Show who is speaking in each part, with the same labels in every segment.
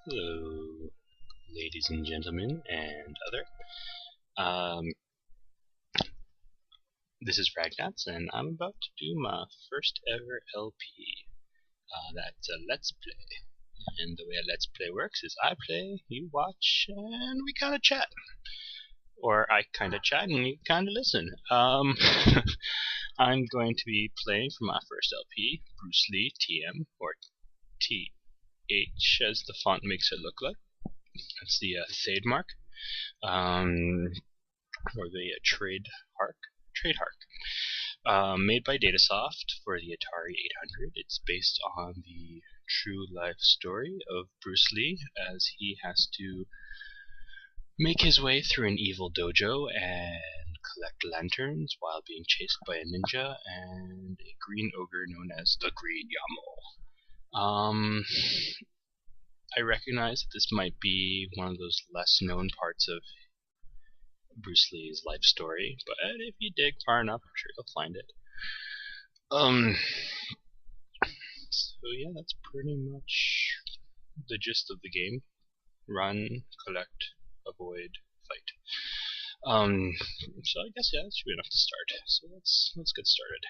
Speaker 1: Hello, ladies and gentlemen, and other. Um, this is Ragnats, and I'm about to do my first ever LP. That's a Let's Play. And the way a Let's Play works is I play, you watch, and we kind of chat. Or I kind of chat and you kind of listen. I'm going to be playing for my first LP, Bruce Lee TM, or TH as the font makes it look like. That's the trademark. Or the trademark, made by Datasoft for the Atari 800. It's based on the true life story of Bruce Lee as he has to make his way through an evil dojo and collect lanterns while being chased by a ninja and a green ogre known as the Green Yamo. I recognize that this might be one of those less known parts of Bruce Lee's life story, but if you dig far enough, I'm sure you'll find it. So yeah, that's pretty much the gist of the game. Run, collect, avoid, fight. So I guess yeah, that should be enough to start. So let's get started.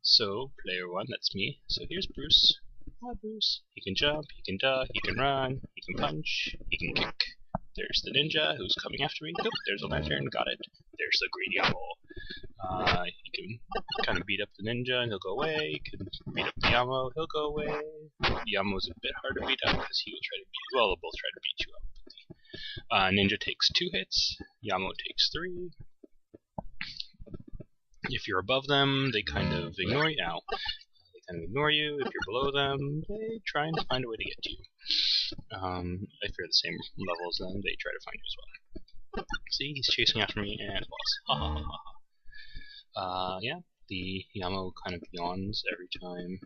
Speaker 1: So player one, that's me. So here's Bruce. Hi Bruce. He can jump, he can duck, he can run, he can punch, he can kick. There's the ninja who's coming after me. Nope, there's a lantern, got it. There's the Green Yamo. You can kind of beat up the ninja and he'll go away. You can beat up the Yamo, he'll go away. The Yamo's a bit hard to beat up because he will try to beat you. Well, they'll both try to beat you up. Ninja takes 2 hits, Yamo takes 3. If you're above them, they kind of ignore you. They kind of ignore you. If you're below them, they try and find a way to get to you. If you're the same level as them, they try to find you as well. See, he's chasing after me and falls. Ha ha ha ha. Yeah, the Yamo kind of yawns every time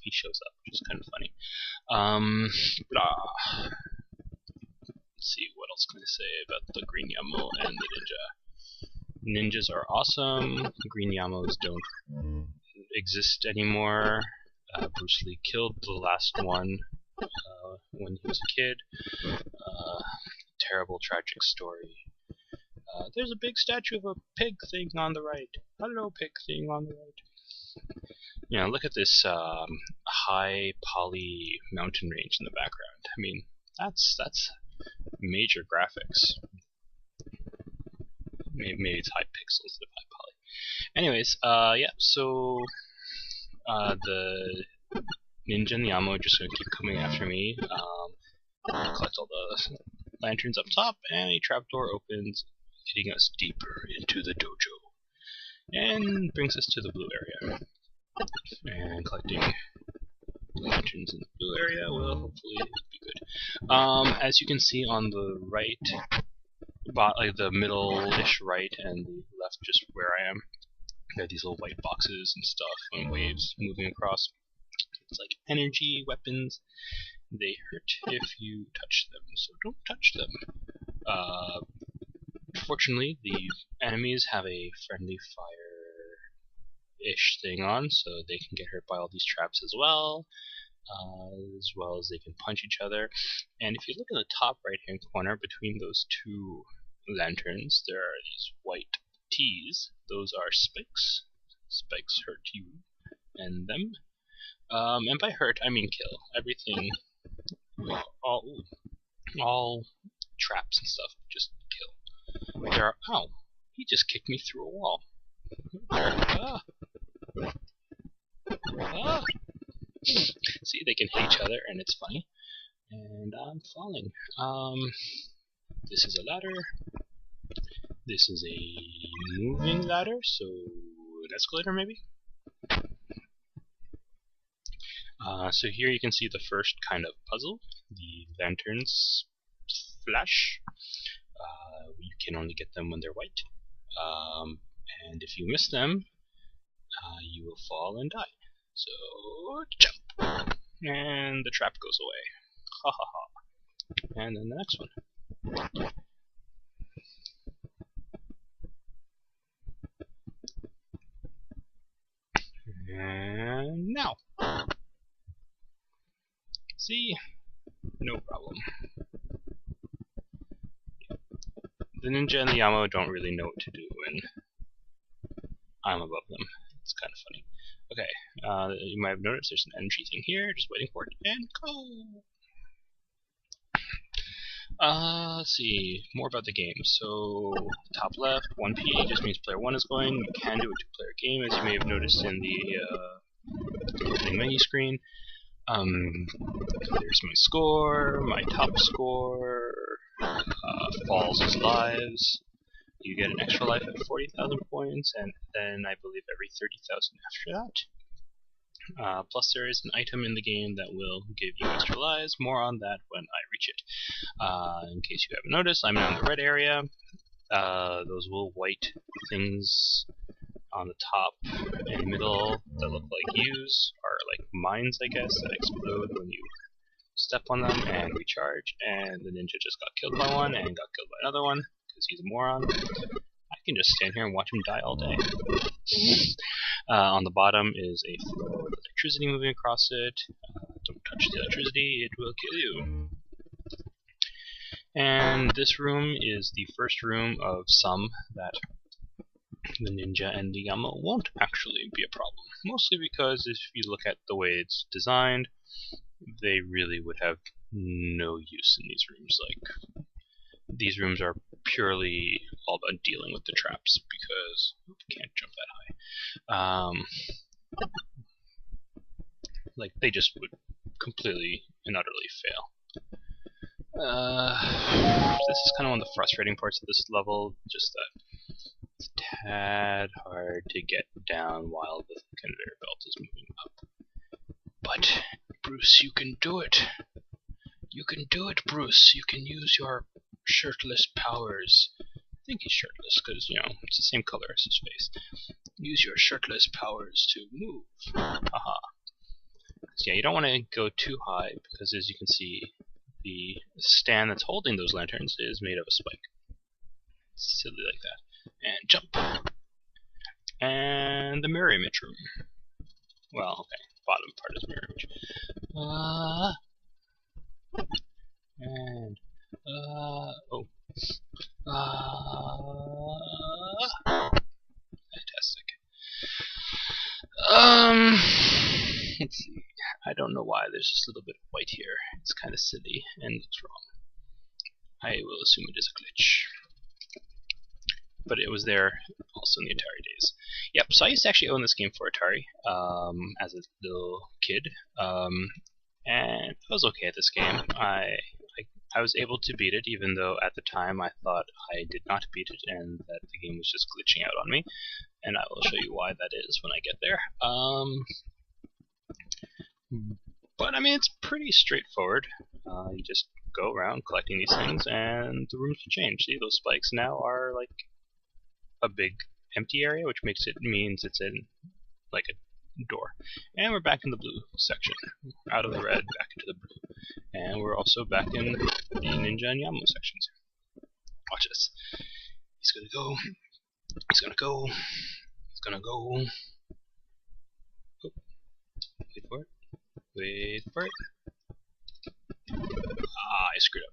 Speaker 1: he shows up, which is kind of funny. Let's see, what else can I say about the Green Yamo and the ninja? Ninjas are awesome. Green Yamos don't exist anymore. Bruce Lee killed the last one when he was a kid. Terrible, tragic story. There's a big statue of a pig thing on the right. Hello, pig thing on the right. You know, look at this high poly mountain range in the background. I mean, that's major graphics. Maybe it's high pixels instead of high poly. Anyways, yeah, so the ninja and the Yamo are just going to keep coming after me. Collect all the lanterns up top, and a trapdoor opens, leading us deeper into the dojo. And brings us to the blue area. And collecting lanterns in the blue area will hopefully be good. As you can see on the right, like the middle-ish right and the left, just where I am, there are these little white boxes and stuff and waves moving across. It's like energy weapons. They hurt if you touch them, so don't touch them. Fortunately, the enemies have a friendly fire-ish thing on, so they can get hurt by all these traps as well as they can punch each other. And if you look in the top right-hand corner between those two lanterns, there are these white T's. Those are spikes. Spikes hurt you and them. And by hurt, I mean kill. Everything, all traps and stuff, just kill. There are, ow, he just kicked me through a wall. See, they can hit each other, and it's funny. And I'm falling. This is a ladder. This is a moving ladder, so an escalator maybe? So here you can see the first kind of puzzle. The lanterns flash. You can only get them when they're white. And if you miss them, you will fall and die. So jump! And the trap goes away. Ha ha ha. And then the next one. And now. See? No problem. the ninja and the Yamo don't really know what to do when I'm above them. It's kind of funny. Okay, you might have noticed there's an energy thing here, just waiting for it, and go! Let's see, more about the game. So, top left, 1P just means player 1 is going. You can do a 2-player game, as you may have noticed in the opening menu screen. There's my score, my top score, falls as lives. You get an extra life at 40,000 points, and then I believe every 30,000 after that. Plus there is an item in the game that will give you extra lives. More on that when I reach it. In case you haven't noticed, I'm now in the red area. Those little white things on the top and middle that look like U's are like mines, I guess, that explode when you step on them and recharge. And the ninja just got killed by one and got killed by another one because he's a moron. I can just stand here and watch him die all day. On the bottom is a floor with electricity moving across it. Don't touch the electricity, it will kill you. And this room is the first room of some that the ninja and the Yama won't actually be a problem. Mostly because if you look at the way it's designed, they really would have no use in these rooms. Like, these rooms are purely all about dealing with the traps because you can't jump that high. Like, they just would completely and utterly fail. This is kind of one of the frustrating parts of this level, just that it's a tad hard to get down while the conveyor belt is moving up. But, Bruce, you can do it! You can do it, Bruce! You can use your shirtless powers. I think he's shirtless because, you know, it's the same color as his face. Use your shirtless powers to move. Haha. So yeah, you don't want to go too high because, as you can see, the stand that's holding those lanterns is made of a spike. Silly like that. And jump! And the mirror image room. Well, okay, bottom part is mirror image. And oh. Fantastic. Let's see. I don't know why there's just a little bit of white here. It's kind of silly and looks wrong. I will assume it is a glitch. But it was there also in the Atari days. Yep, so I used to actually own this game for Atari as a little kid. And I was okay at this game. I was able to beat it, even though at the time I thought I did not beat it and that the game was just glitching out on me. And I will show you why that is when I get there. But I mean, it's pretty straightforward. You just go around collecting these things, and the rooms will change. See, those spikes now are like a big empty area, which means it's in like a door. And we're back in the blue section. Out of the red, back into the blue. And we're also back in the Ninja and Yamo sections. Watch this. He's gonna go. He's gonna go. He's gonna go. Oh. Wait for it. Wait for it. Ah, I screwed up.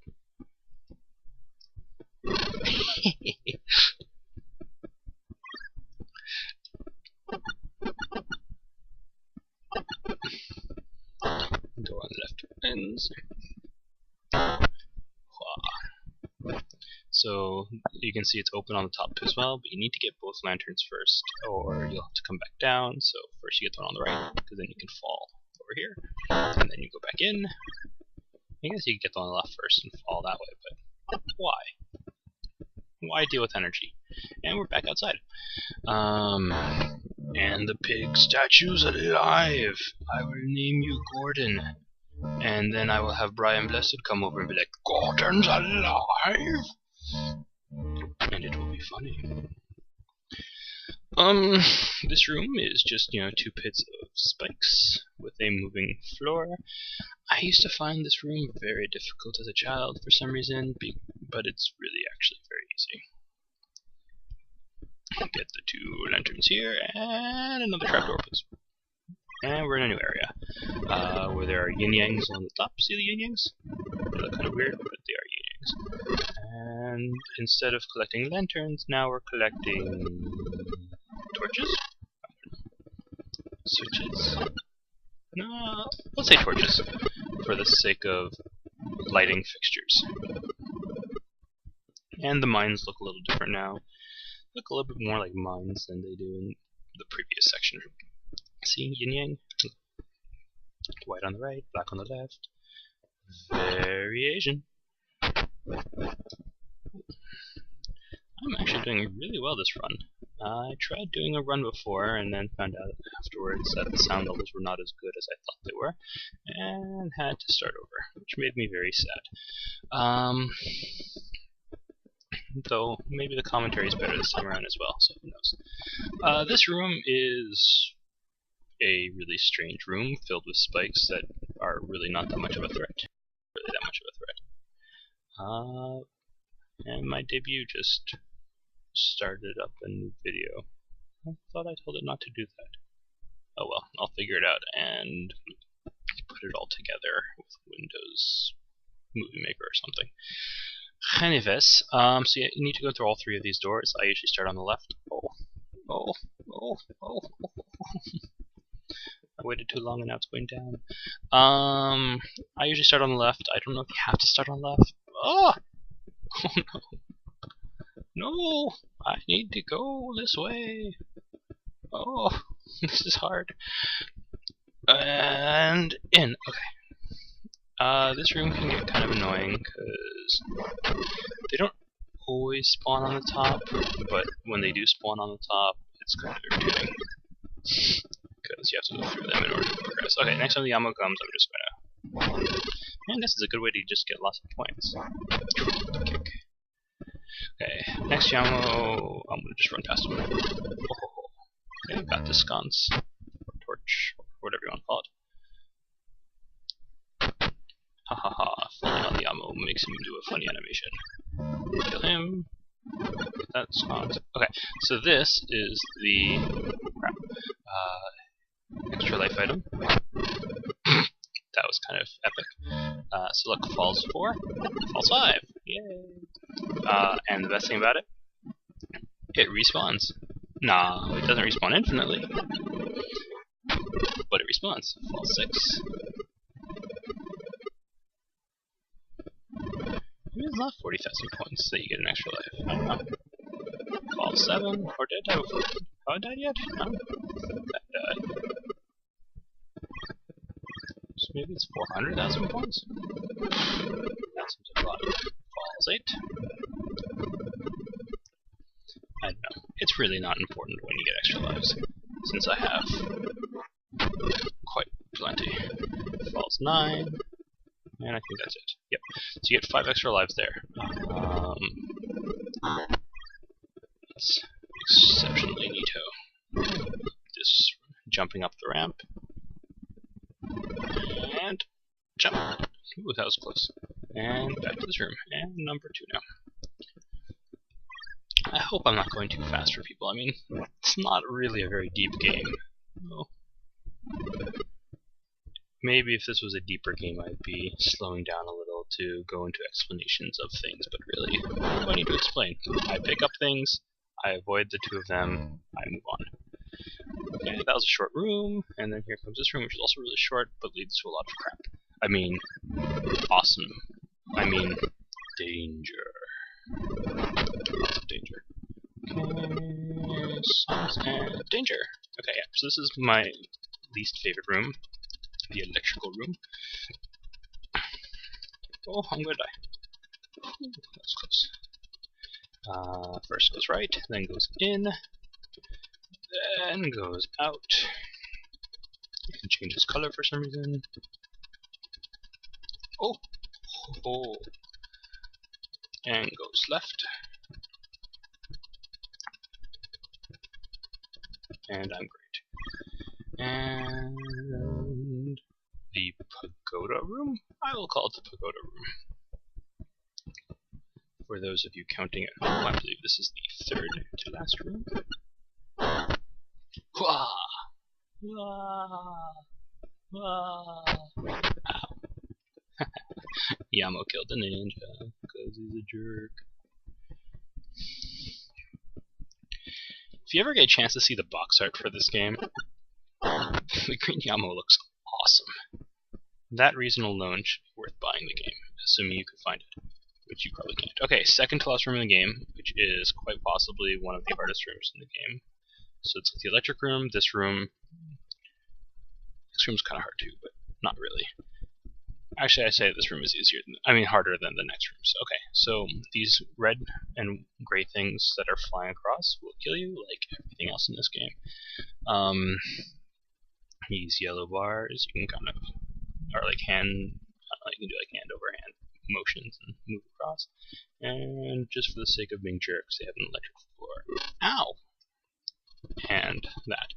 Speaker 1: Door on the left ends. So you can see it's open on the top as well, but you need to get both lanterns first, or you'll have to come back down. So first you get the one on the right, because then you can fall over here, and then you go back in. I guess you can get the one on the left first and fall that way, but why? Why deal with energy? And we're back outside. And the pig statue's alive! I will name you Gordon. And then I will have Brian Blessed come over and be like, Gordon's alive! And it will be funny. This room is just, you know, 2 pits of spikes with a moving floor. I used to find this room very difficult as a child for some reason, but it's really actually very easy. Get the 2 lanterns here, and another trapdoor, please. And we're in a new area, where there are yin-yangs on the top. See the yin-yangs? They look kind of weird, but they are yin-yangs. And instead of collecting lanterns, now we're collecting torches? Switches? No, let's say torches, for the sake of lighting fixtures. And the mines look a little different now. Look a little bit more like mines than they do in the previous section. See, yin-yang? White on the right, black on the left. Variation. I'm actually doing really well this run. I tried doing a run before and then found out afterwards that the sound levels were not as good as I thought they were, and had to start over, which made me very sad. Though maybe the commentary is better this time around as well, so who knows. This room is a really strange room filled with spikes that are really not that much of a threat. And my debut just started up a new video. I thought I told it not to do that. Oh well, I'll figure it out and put it all together with Windows Movie Maker or something. Anyways, so yeah, you need to go through all three of these doors. I usually start on the left. Oh. I waited too long and now it's going down. I usually start on the left. I don't know if you have to start on the left. Oh no. No! I need to go this way. Oh, this is hard. And in. Okay. This room can get kind of annoying because they don't always spawn on the top, but when they do spawn on the top, it's kind of irritating because you have to go through them in order to progress. Okay, next time the ammo comes, I'm just gonna. Man, this is a good way to just get lots of points. Kick. Okay, next Yamo, I'm gonna just run past him. Okay, got the sconce, or torch, or whatever you want to call it. Ha, falling on the Yamo makes him do a funny animation. Kill him. Get that sconce. Okay, so this is the extra life item. That was kind of epic. Select falls 4, falls 5. Yay! And the best thing about it, it respawns. Nah, it doesn't respawn infinitely, but it respawns. Falls 6. Maybe it's not 40,000 points that you get an extra life. I don't know. Falls 7, or did I die before? Have I died yet? No. That died. So maybe it's 400,000 points? That seems a lot. Falls 8. I don't know. It's really not important when you get extra lives, since I have quite plenty. Falls 9. And I think that's it. Yep. So you get 5 extra lives there. That's exceptionally neato. This jumping up the ramp. And jump. Ooh, that was close. And back to this room. And number 2 now. I hope I'm not going too fast for people. I mean, it's not really a very deep game. Oh. Maybe if this was a deeper game, I'd be slowing down a little to go into explanations of things, but really, what do I need to explain? I pick up things, I avoid the 2 of them, I move on. Okay, that was a short room, and then here comes this room, which is also really short, but leads to a lot of crap. I mean, awesome. I mean, danger. Lots of danger. Okay, songs and danger. Okay, yeah, so this is my least favorite room. The electrical room. Oh, I'm gonna die. Ooh, that was close. First goes right, then goes in, then goes out. You can change its color for some reason. Oh! And goes left. And I'm great. And the pagoda room? I will call it the pagoda room. For those of you counting at home, I believe this is the 3rd to last room. Wah! Wah! Wah! Ow. Yamo killed the ninja, because because he's a jerk. If you ever get a chance to see the box art for this game, the Green Yamo looks awesome. That reason alone should be worth buying the game, assuming you can find it, which you probably can't. Okay, second to last room in the game, which is quite possibly one of the hardest rooms in the game. So it's the electric room, this room. This room's kind of hard too, but not really. Actually, I say this room is harder than the next rooms. Okay, so these red and gray things that are flying across will kill you, like everything else in this game. These yellow bars, you can kind of, or like you can do like hand over hand motions and move across. And just for the sake of being jerks, they have an electric floor. Ow! And that.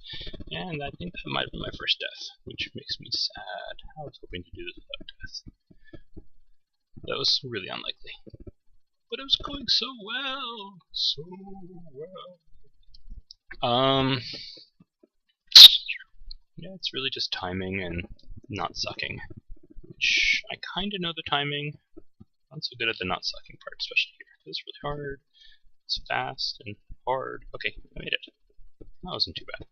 Speaker 1: And I think that might have been my first death, which makes me sad. I was hoping to do this without death. That was really unlikely. But it was going so well! So well. Yeah, it's really just timing and not sucking. Which, I kinda know the timing. Not so good at the not sucking part, especially here. It's really hard. It's fast and hard. Okay, I made it. That wasn't too bad.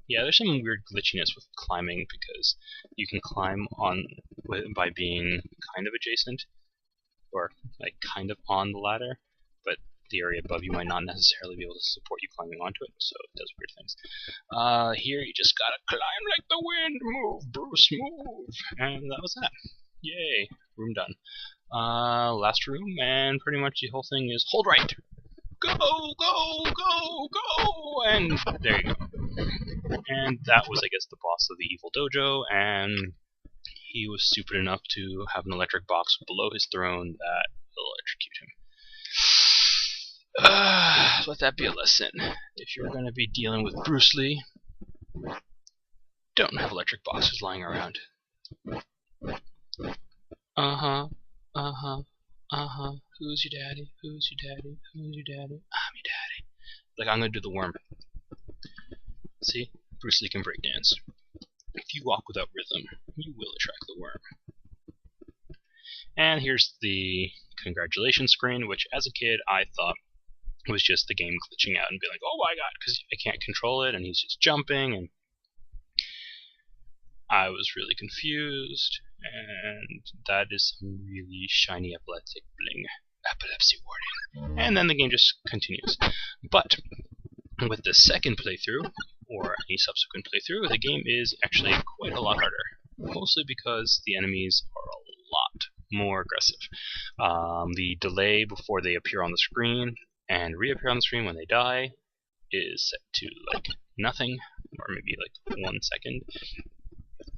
Speaker 1: Yeah, there's some weird glitchiness with climbing because you can climb by being kind of adjacent, or like kind of on the ladder, but the area above you might not necessarily be able to support you climbing onto it, so it does weird things. Here you just gotta climb like the wind. Move, Bruce, move! And that was that. Yay, room done. Last room, and pretty much the whole thing is hold right. Go, go, go, go! And there you go. And that was, I guess, the boss of the evil dojo, and he was stupid enough to have an electric box below his throne that will electrocute him. Let that be a lesson. If you're going to be dealing with Bruce Lee, don't have electric boxes lying around. Who's your daddy? Who's your daddy? Who's your daddy? I'm your daddy. Like, I'm gonna do the worm. See? Bruce Lee can break dance. If you walk without rhythm, you will attract the worm. And here's the congratulations screen, which as a kid I thought was just the game glitching out and being like, oh my god, because I can't control it and he's just jumping, and I was really confused, and that is some really shiny epileptic bling. Epilepsy warning. And then the game just continues. But with the second playthrough, or any subsequent playthrough, the game is actually quite a lot harder. Mostly because the enemies are a lot more aggressive. The delay before they appear on the screen and reappear on the screen when they die is set to like nothing, or maybe like 1 second.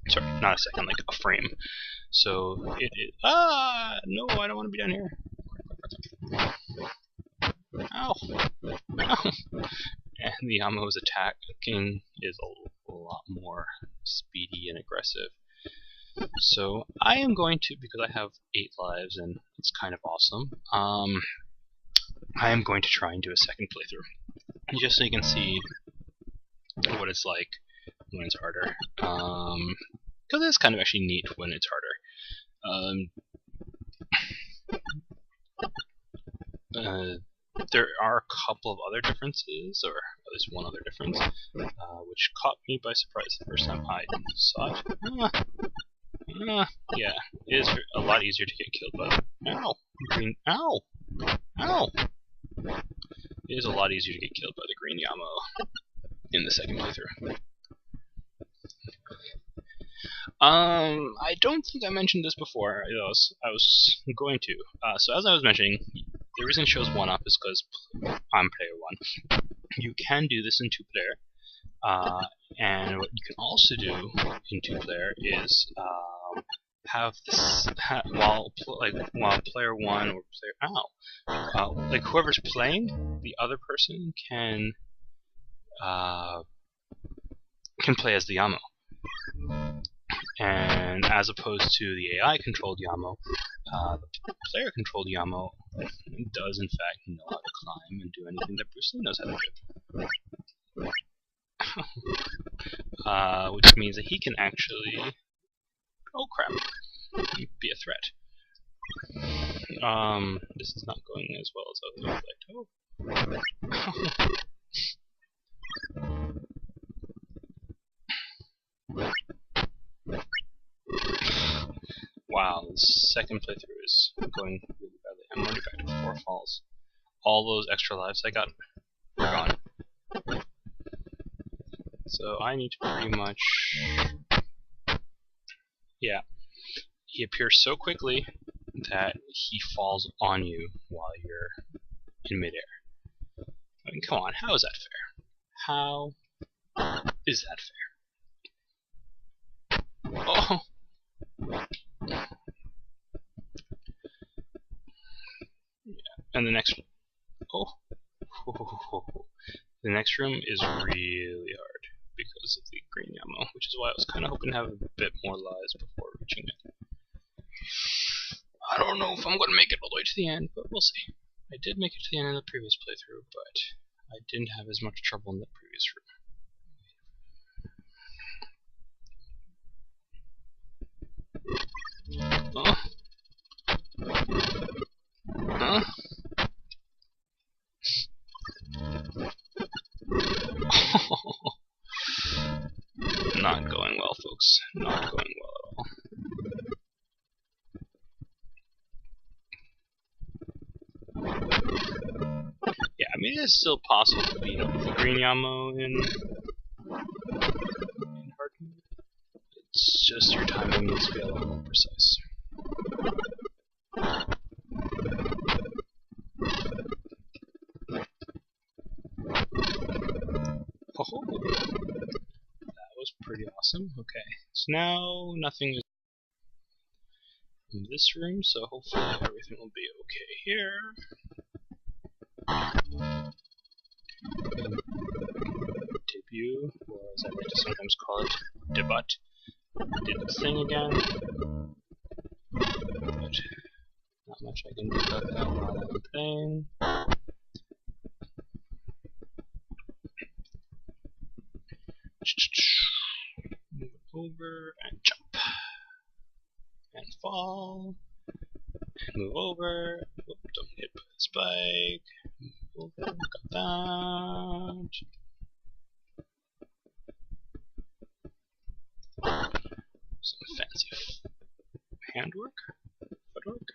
Speaker 1: Sorry, not a second, like a frame. So it is. No, I don't want to be down here. Ow! Ow! And the Yamo's attacking is a lot more speedy and aggressive. So I am going to, because I have 8 lives and it's kind of awesome, I am going to try and do a second playthrough. Just so you can see what it's like when it's harder. Because it's kind of actually neat when it's harder. There are a couple of other differences, or at least one other difference, which caught me by surprise the first time I saw it. Yeah, it is a lot easier to get killed by the... Ow! Green... Ow! Ow! It is a lot easier to get killed by the Green Yamo in the second playthrough. I don't think I mentioned this before. I was going to. So as I was mentioning, the reason it shows 1-up is because I'm player 1. You can do this in 2-player, and what you can also do in 2-player is have this while player 1 or player like whoever's playing, the other person can play as the Yamo. And as opposed to the AI-controlled Yamo, the player-controlled Yamo does in fact know how to climb and do anything that Bruce Lee knows how to do. Which means that he can actually, oh crap, be a threat. This is not going as well as I would like. Oh. Wow, the second playthrough is going really badly. I'm already back to 4 falls. All those extra lives I got are gone. So I need to pretty much... Yeah. He appears so quickly that he falls on you while you're in midair. I mean, come on, how is that fair? How is that fair? Oh! Yeah, and the next... Oh! The next room is really hard because of the green ammo, which is why I was kind of hoping to have a bit more lives before reaching it. I don't know if I'm going to make it all the way to the end, but we'll see. I did make it to the end of the previous playthrough, but I didn't have as much trouble in the previous room. Oh. Huh? Not going well, folks. Not going well at all. Yeah, I mean, it's still possible to beat up the green ammo in hard mode. It's just your timing needs to be a lot more precise. Oh, that was pretty awesome. Okay, so now nothing is in this room, so hopefully everything will be okay here. Debut, or as I like to sometimes call it, debut. Did its thing again. But not much I can do about that while I'm playing. Move it over and jump. And fall. And move over. Oop, don't hit by the spike. Move over, got that. Some fancy handwork, footwork,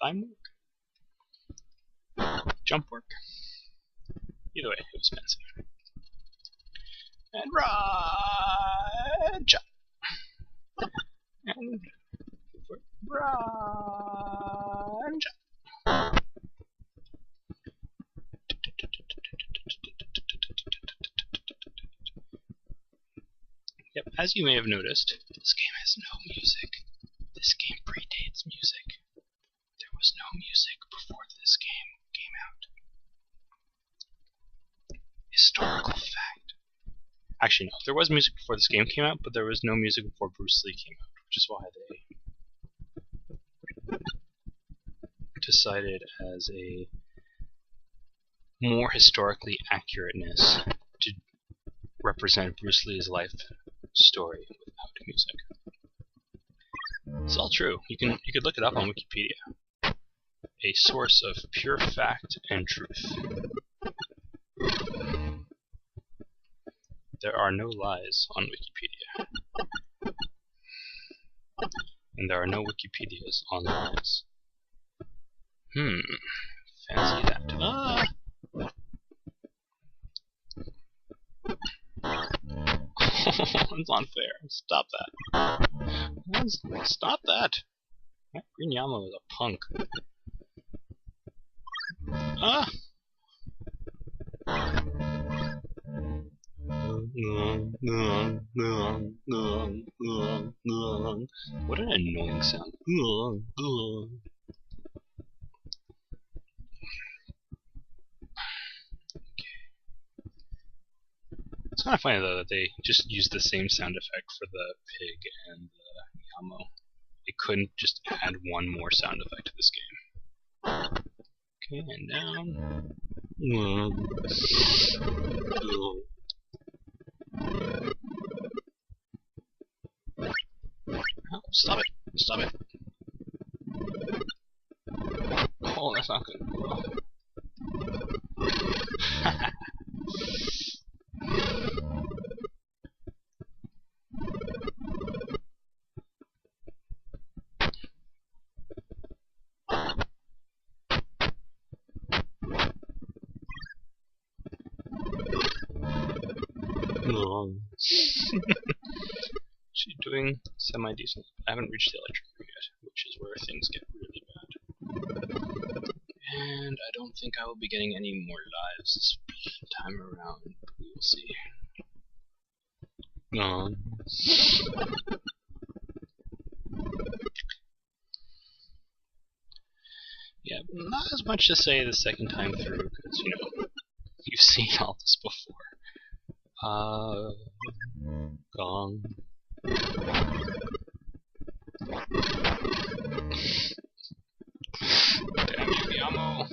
Speaker 1: climb work, jump work. Either way, it was fancy. And run, jump, and run, jump. Yep, as you may have noticed, this game has no music. This game predates music. There was no music before this game came out. Historical fact. Actually, no, there was music before this game came out, but there was no music before Bruce Lee came out, which is why they decided as a more historically accurateness to represent Bruce Lee's life story without music. It's all true. You could look it up on Wikipedia. A source of pure fact and truth. There are no lies on Wikipedia. And there are no Wikipedias on lies. Fancy that. Ah! That's unfair. Stop that. Stop that. That green Yamo is a punk. Ah! What an annoying sound. It's kind of funny though that they just used the same sound effect for the pig and the Yamo. They couldn't just add one more sound effect to this game. Okay, and down. Oh, stop it! Stop it! Oh, that's not good. She's doing semi-decent. I haven't reached the electric room yet, which is where things get really bad. And I don't think I will be getting any more lives this time around. We will see. Yeah, not as much to say the second time through, because, you know, you've seen all this before. Gong. Damn you, Yamo.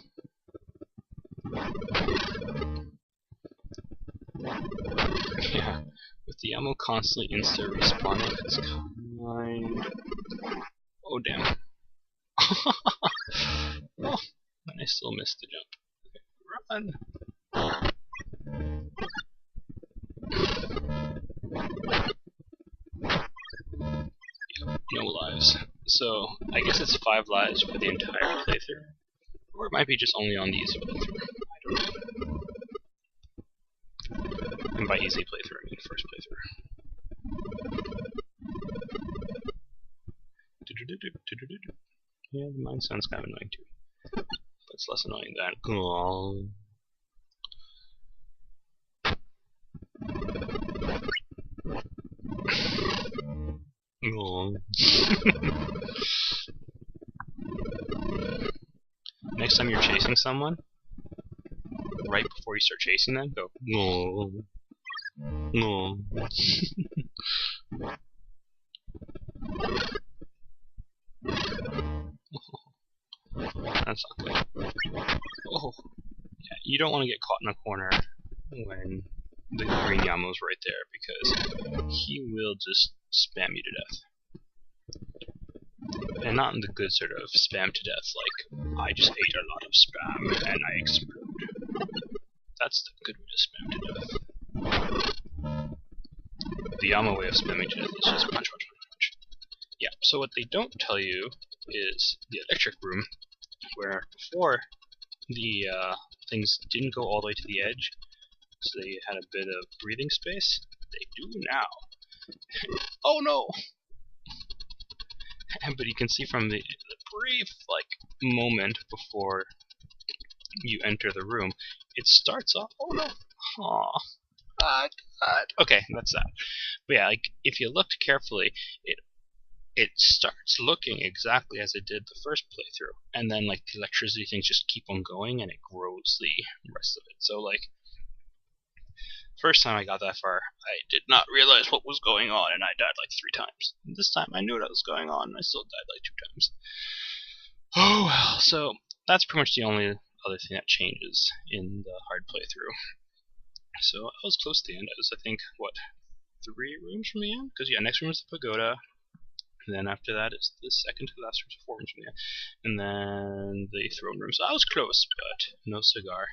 Speaker 1: Yeah, with the ammo constantly insta-respawning, it's kind... Oh, damn. Oh, and I still missed the jump. Okay, run! No lives. So, I guess it's 5 lives for the entire playthrough. Or it might be just only on the easy playthrough. I don't know. And by easy playthrough, I mean first playthrough. Yeah, mine sounds kind of annoying too. But it's less annoying than... Next time you're chasing someone, right before you start chasing them, go That's not good. Oh, yeah, you don't want to get caught in a corner when the green Yamo's right there, because he will just spam you to death. And not in the good sort of spam to death, like, I just ate a lot of spam and I explode. That's the good way to spam to death. The Yamo way of spamming to death is just punch, punch, punch, punch. Yeah, so what they don't tell you is the electric room, where before the things didn't go all the way to the edge, so they had a bit of breathing space. They do now. Oh no! But you can see from the brief moment before you enter the room, it starts off. Oh no! Aww. God. Okay, that's that. But yeah, if you looked carefully, it starts looking exactly as it did the first playthrough, and then the electricity things just keep on going, and it grows the rest of it. So first time I got that far, I did not realize what was going on, and I died 3 times. And this time I knew what was going on, and I still died 2 times. Oh well, so that's pretty much the only other thing that changes in the hard playthrough. So I was close to the end. I was, I think, what, 3 rooms from the end? Because yeah, next room is the pagoda. And then after that is the second to last room, 4 rooms from the end. And then the throne room. So I was close, but no cigar.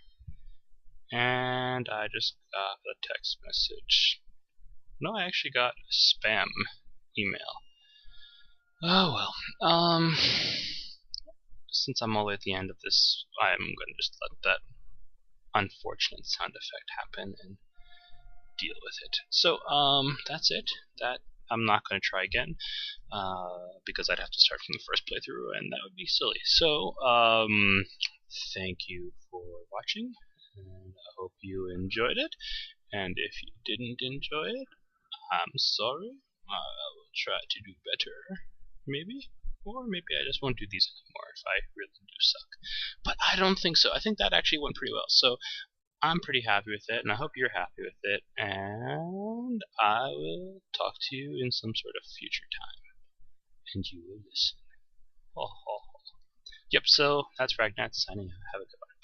Speaker 1: And I just got a text message. No, I actually got a spam email. Oh well. Since I'm all the way at the end of this, I'm going to just let that unfortunate sound effect happen and deal with it. So, that's it. That I'm not going to try again, because I'd have to start from the first playthrough, and that would be silly. So, thank you for watching, and I hope you enjoyed it. And if you didn't enjoy it, I'm sorry. I will try to do better, maybe. Or maybe I just won't do these anymore if I really do suck. But I don't think so. I think that actually went pretty well. So I'm pretty happy with it, and I hope you're happy with it. And I will talk to you in some sort of future time. And you will listen. Oh, oh, oh. Yep, so that's Ragnar signing out. Have a good one.